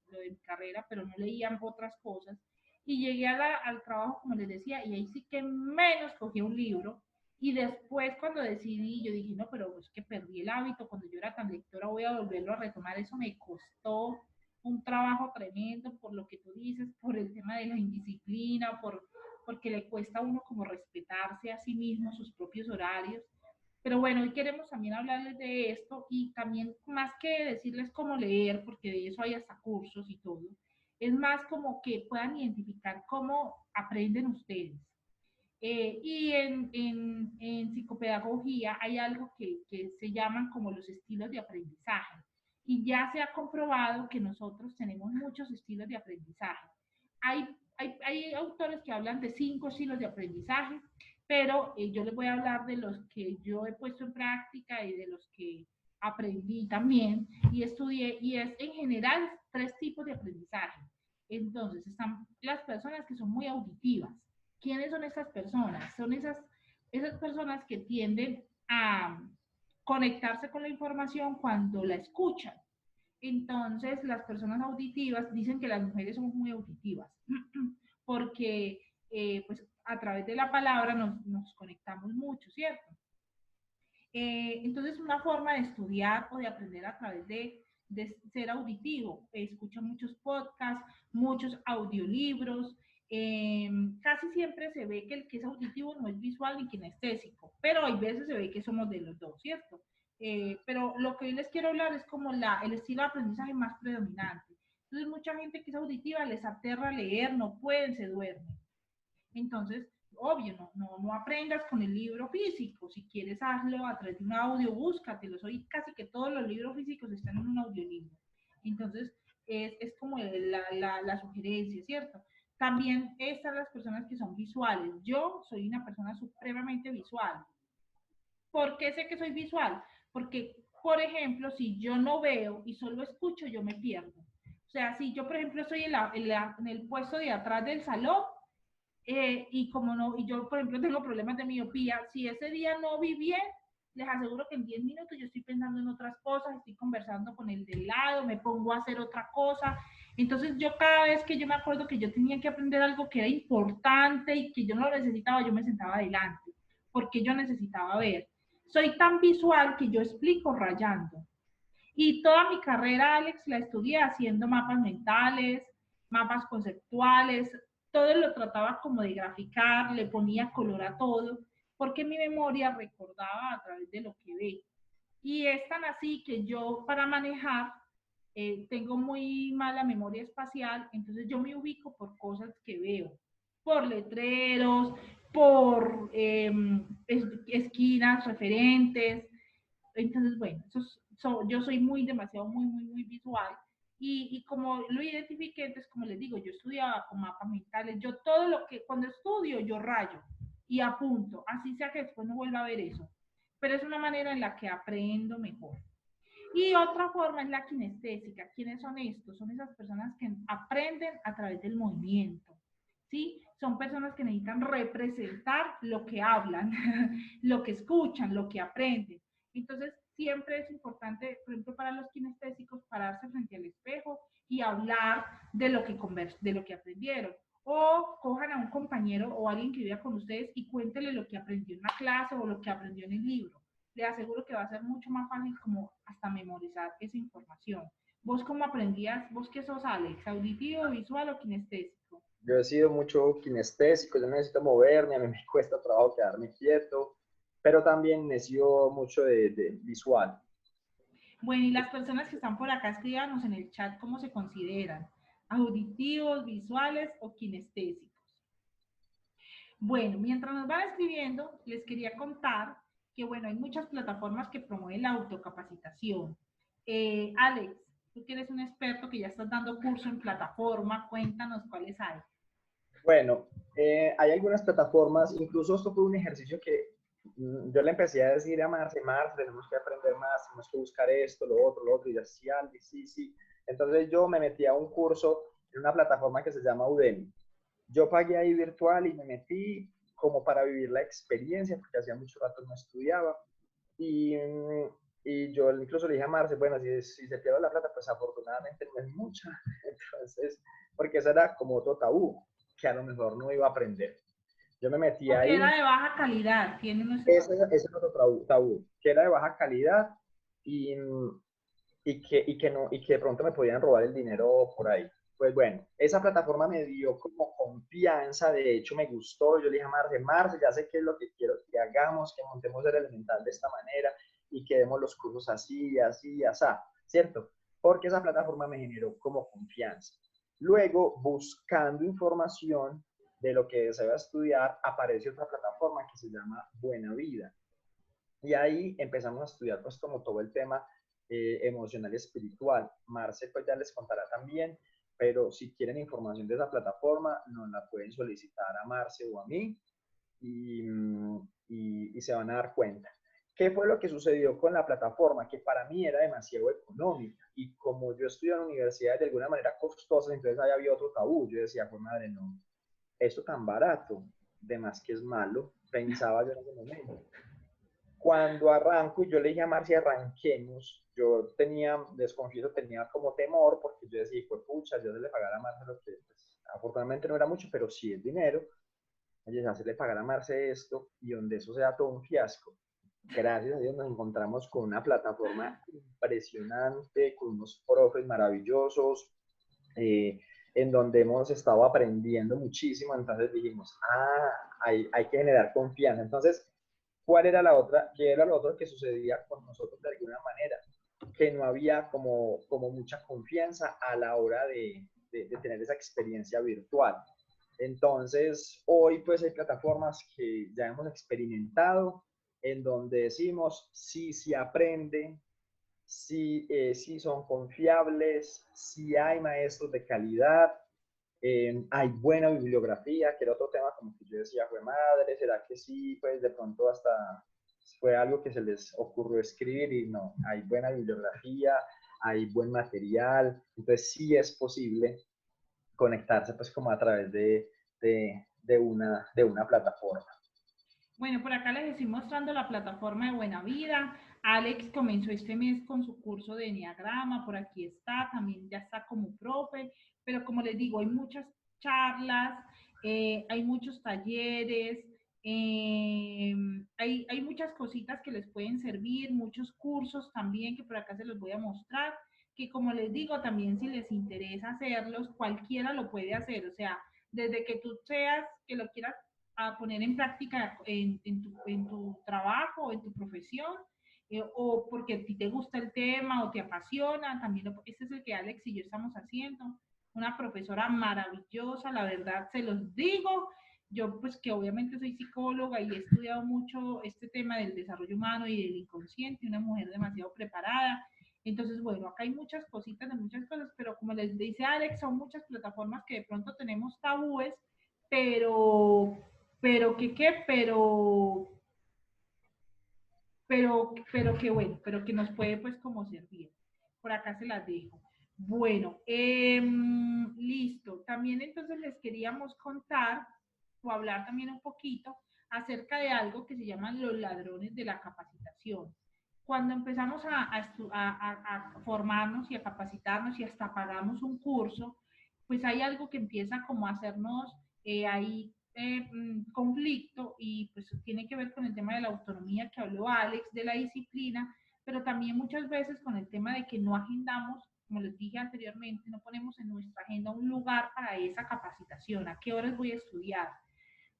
carrera, pero no leía otras cosas, y llegué al trabajo, como les decía, y ahí sí que menos cogí un libro, y después cuando decidí, yo dije, no, pero es que perdí el hábito, cuando yo era tan lectora voy a volverlo a retomar, eso me costó un trabajo tremendo por lo que tú dices, por el tema de la indisciplina, porque le cuesta a uno como respetarse a sí mismo, sus propios horarios. Pero bueno, hoy queremos también hablarles de esto y también más que decirles cómo leer, porque de eso hay hasta cursos y todo, es más como que puedan identificar cómo aprenden ustedes. Y en psicopedagogía hay algo que se llaman como los estilos de aprendizaje. Y ya se ha comprobado que nosotros tenemos muchos estilos de aprendizaje. Hay autores que hablan de 5 estilos de aprendizaje, pero yo les voy a hablar de los que yo he puesto en práctica y de los que aprendí también y estudié, y es en general 3 tipos de aprendizaje. Entonces, están las personas que son muy auditivas. ¿Quiénes son esas personas? Son esas personas que tienden a conectarse con la información cuando la escuchan. Entonces, las personas auditivas dicen que las mujeres somos muy auditivas, porque pues a través de la palabra nos conectamos mucho, ¿cierto? Entonces, una forma de estudiar o de aprender a través de ser auditivo. Escucha muchos podcasts, muchos audiolibros. Casi siempre se ve que el que es auditivo no es visual ni kinestésico, pero hay veces se ve que somos de los dos, ¿cierto? Pero lo que hoy les quiero hablar es como el estilo de aprendizaje más predominante. Entonces, mucha gente que es auditiva les aterra leer, no pueden, se duermen. Entonces, obvio, no aprendas con el libro físico. Si quieres, hazlo a través de un audio, búscatelos. Hoy casi que todos los libros físicos están en un audiolibro. Entonces, es como la sugerencia, ¿cierto? También están las personas que son visuales. Yo soy una persona supremamente visual. ¿Por qué sé que soy visual? Porque, por ejemplo, si yo no veo y solo escucho, yo me pierdo. O sea, si yo, por ejemplo, estoy en el puesto de atrás del salón, y como no, y yo por ejemplo tengo problemas de miopía, si ese día no vi bien, les aseguro que en 10 minutos yo estoy pensando en otras cosas, estoy conversando con el del lado, me pongo a hacer otra cosa. Entonces yo cada vez que yo me acuerdo que yo tenía que aprender algo que era importante y que yo no lo necesitaba, yo me sentaba adelante, porque yo necesitaba ver. Soy tan visual que yo explico rayando. Y toda mi carrera, Alex, la estudié haciendo mapas mentales, mapas conceptuales, todo lo trataba como de graficar, le ponía color a todo, porque mi memoria recordaba a través de lo que ve. Y es tan así que yo para manejar tengo muy mala memoria espacial, entonces yo me ubico por cosas que veo, por letreros, por esquinas, referentes. Entonces, bueno, yo soy muy visual. Y como lo identifiqué, entonces, como les digo, yo estudiaba con mapas mentales. Yo todo lo que, cuando estudio, yo rayo y apunto, así sea que después no vuelva a ver eso. Pero es una manera en la que aprendo mejor. Y otra forma es la kinestésica. ¿Quiénes son estos? Son esas personas que aprenden a través del movimiento. ¿Sí? Son personas que necesitan representar lo que hablan, lo que escuchan, lo que aprenden. Entonces, siempre es importante, por ejemplo, para los kinestésicos, pararse frente al espejo y hablar de lo que aprendieron. O cojan a un compañero o alguien que viva con ustedes y cuéntele lo que aprendió en la clase o lo que aprendió en el libro. Le aseguro que va a ser mucho más fácil como hasta memorizar esa información. ¿Vos cómo aprendías? ¿Vos qué sos, Alex? ¿Auditivo, visual o kinestésico?
Yo he sido mucho kinestésico, yo necesito moverme, a mí me cuesta trabajo quedarme quieto, pero también he sido mucho de visual.
Bueno, y las personas que están por acá, escríbanos en el chat cómo se consideran, auditivos, visuales o kinestésicos. Bueno, mientras nos van escribiendo, les quería contar que, bueno, hay muchas plataformas que promueven la autocapacitación. Alex, tú que eres un experto que ya estás dando curso en plataforma, cuéntanos cuáles hay.
Bueno, hay algunas plataformas, incluso esto fue un ejercicio que yo le empecé a decir a Marce, tenemos que aprender más, tenemos que buscar esto, lo otro, y decía, sí, sí. Entonces yo me metí a un curso en una plataforma que se llama Udemy. Yo pagué ahí virtual y me metí como para vivir la experiencia, porque hacía mucho rato no estudiaba. Y yo incluso le dije a Marce, bueno, si se pierde la plata, pues afortunadamente no es mucha. Entonces, porque eso era como otro tabú, que a lo mejor no iba a aprender. Yo me metí
Porque
ahí.
era de baja calidad, tienen ese
Ese es otro tabú, que era de baja calidad y, y que de pronto me podían robar el dinero por ahí. Pues bueno, esa plataforma me dio como confianza, de hecho me gustó, yo le dije a Marce, ya sé qué es lo que quiero que hagamos, que montemos el elemental de esta manera y que demos los cursos así, así, así, ¿cierto? Porque esa plataforma me generó como confianza. Luego, buscando información de lo que deseo estudiar, aparece otra plataforma que se llama Buena Vida. Y ahí empezamos a estudiar pues como todo el tema emocional y espiritual. Marce pues ya les contará también, pero si quieren información de esa plataforma, nos la pueden solicitar a Marce o a mí y se van a dar cuenta. ¿Qué fue lo que sucedió con la plataforma? Que para mí era demasiado económica y como yo estudié en universidades de alguna manera costosas, entonces ahí había otro tabú. Yo decía, pues madre, no, esto tan barato, de más que es malo, pensaba yo en ese momento. Cuando arranco, yo le dije a Marcia, arranquemos, yo tenía, les confieso, tenía como temor, porque yo decía, pues pucha, yo se le pagara a Marcia lo que, pues, afortunadamente no era mucho, pero sí es dinero. Oye, hacerle pagar a Marce esto y donde eso sea todo un fiasco. Gracias a Dios nos encontramos con una plataforma impresionante, con unos profes maravillosos, en donde hemos estado aprendiendo muchísimo. Entonces dijimos, hay que generar confianza. Entonces, ¿cuál era la otra? ¿Qué era lo otro que sucedía con nosotros de alguna manera? Que no había como mucha confianza a la hora de tener esa experiencia virtual. Entonces, hoy pues hay plataformas que ya hemos experimentado en donde decimos sí, sí aprende, sí, sí son confiables, sí hay maestros de calidad, hay buena bibliografía, que era otro tema como que yo decía, fue madre, ¿será que sí? Pues de pronto hasta fue algo que se les ocurrió escribir y no, hay buena bibliografía, hay buen material, entonces sí es posible conectarse pues como a través de una plataforma.
Bueno, por acá les estoy mostrando la plataforma de Buena Vida. Alex comenzó este mes con su curso de Enneagrama, por aquí está, también ya está como profe, pero como les digo, hay muchas charlas, hay muchos talleres, hay muchas cositas que les pueden servir, muchos cursos también que por acá se los voy a mostrar, que como les digo, también si les interesa hacerlos, cualquiera lo puede hacer, o sea, desde que tú seas, que lo quieras a poner en práctica en tu trabajo, en tu profesión, o porque a ti te gusta el tema o te apasiona, también este es el que Alex y yo estamos haciendo, una profesora maravillosa, la verdad se los digo, yo pues que obviamente soy psicóloga y he estudiado mucho este tema del desarrollo humano y del inconsciente, una mujer demasiado preparada, entonces bueno, acá hay muchas cositas de muchas cosas, pero como les dice Alex, son muchas plataformas que de pronto tenemos tabúes, pero que bueno, pero que nos puede pues como servir. Por acá se las dejo. Bueno, listo. También entonces les queríamos contar o hablar también un poquito acerca de algo que se llaman los ladrones de la capacitación. Cuando empezamos a formarnos y a capacitarnos y hasta pagamos un curso, pues hay algo que empieza como a hacernos ahí conflicto y pues tiene que ver con el tema de la autonomía que habló Alex, de la disciplina, pero también muchas veces con el tema de que no agendamos, como les dije anteriormente, no ponemos en nuestra agenda un lugar para esa capacitación, a qué horas voy a estudiar.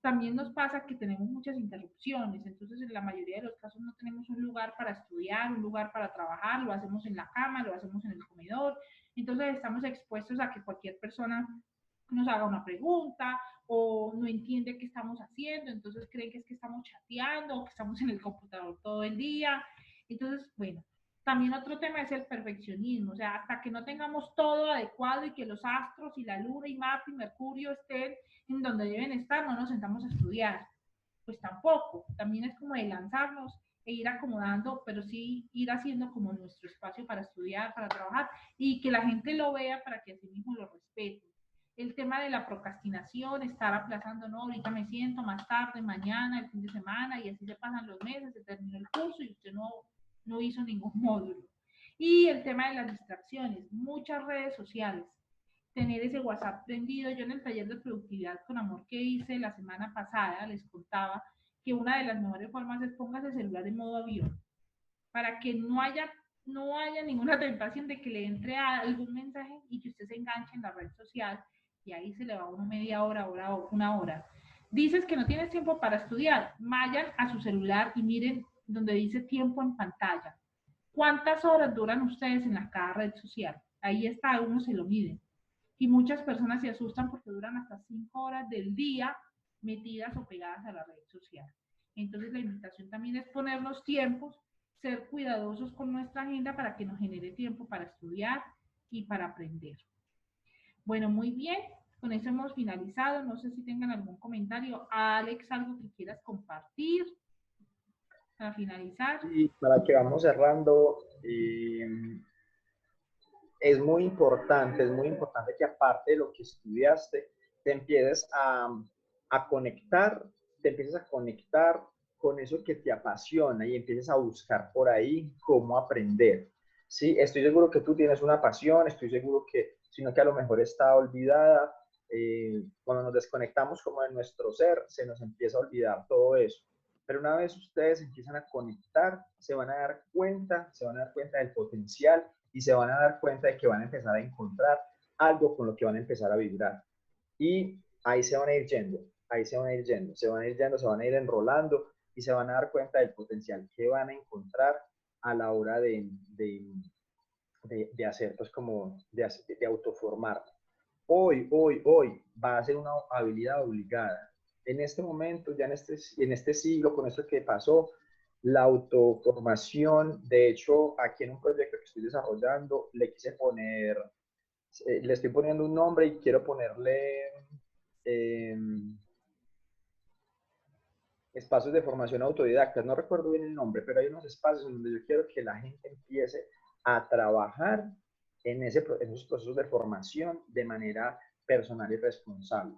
También nos pasa que tenemos muchas interrupciones, entonces en la mayoría de los casos no tenemos un lugar para estudiar, un lugar para trabajar, lo hacemos en la cama, lo hacemos en el comedor, entonces estamos expuestos a que cualquier persona nos haga una pregunta o no entiende qué estamos haciendo, entonces creen que es que estamos chateando o que estamos en el computador todo el día. Entonces, bueno, también otro tema es el perfeccionismo, o sea, hasta que no tengamos todo adecuado y que los astros y la luna y Marte y Mercurio estén en donde deben estar, no nos sentamos a estudiar. Pues tampoco, también es como de lanzarnos e ir acomodando, pero sí ir haciendo como nuestro espacio para estudiar, para trabajar y que la gente lo vea para que así mismo lo respete. El tema de la procrastinación, estar aplazando, no, ahorita me siento más tarde, mañana, el fin de semana, y así se pasan los meses, se terminó el curso y usted no hizo ningún módulo. Y el tema de las distracciones, muchas redes sociales, tener ese WhatsApp prendido. Yo en el taller de productividad con amor que hice la semana pasada les contaba que una de las mejores formas es póngase el celular en modo avión para que no haya ninguna tentación de que le entre a algún mensaje y que usted se enganche en la red social y ahí se le va uno media hora, una hora. Dices que no tienes tiempo para estudiar, vayan a su celular y miren donde dice tiempo en pantalla. ¿Cuántas horas duran ustedes en cada red social? Ahí está, uno se lo mide. Y muchas personas se asustan porque duran hasta 5 horas del día metidas o pegadas a la red social. Entonces la invitación también es poner los tiempos, ser cuidadosos con nuestra agenda para que nos genere tiempo para estudiar y para aprender. Bueno, muy bien, con eso hemos finalizado. No sé si tengan algún comentario. Alex, algo que quieras compartir para finalizar.
Y para que vamos cerrando, es muy importante que aparte de lo que estudiaste, te empieces a conectar, te empieces a conectar con eso que te apasiona y empieces a buscar por ahí cómo aprender. Sí, estoy seguro que tú tienes una pasión, estoy seguro que, sino que a lo mejor está olvidada. Cuando nos desconectamos como de nuestro ser, se nos empieza a olvidar todo eso. Pero una vez ustedes empiezan a conectar, se van a dar cuenta del potencial y se van a dar cuenta de que van a empezar a encontrar algo con lo que van a empezar a vibrar. Y ahí se van a ir yendo, se van a ir enrolando y se van a dar cuenta del potencial que van a encontrar a la hora de hacer, pues como de autoformar. Hoy va a ser una habilidad obligada. En este momento, ya en este siglo, con esto que pasó, la autoformación, de hecho, aquí en un proyecto que estoy desarrollando, le quise poner, le estoy poniendo un nombre y quiero ponerle espacios de formación autodidacta. No recuerdo bien el nombre, pero hay unos espacios en donde yo quiero que la gente empiece a trabajar en esos procesos de formación de manera personal y responsable.